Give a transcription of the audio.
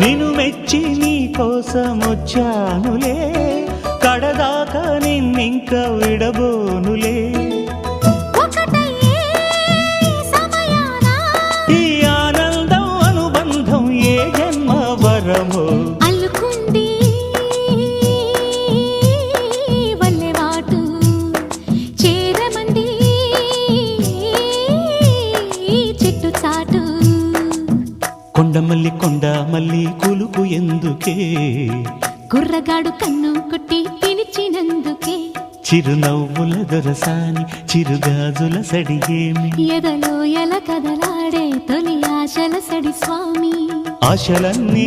నిన్ను మెచ్చి నీ కోసం వచ్చానులే, కడదాకా నిన్నింక విడబోనులే. ఈ ఆనందం అనుబంధం ఏ జన్మ వరమో అల్లుకుంది వల్లెవాటు చేరమంది చెట్టు చాటు. కొండమల్లి కొండ మల్లి కులుకు ఎందుకే, కుర్రగాడు కన్ను కొట్టి పిలిచినందుకే. చిరునవ్వుల దొరసాని చిరుగాజుల సడిగేమి, ఎదలో ఎల కదలాడే తొలి ఆశల సడి స్వామి. ఆశలన్నీ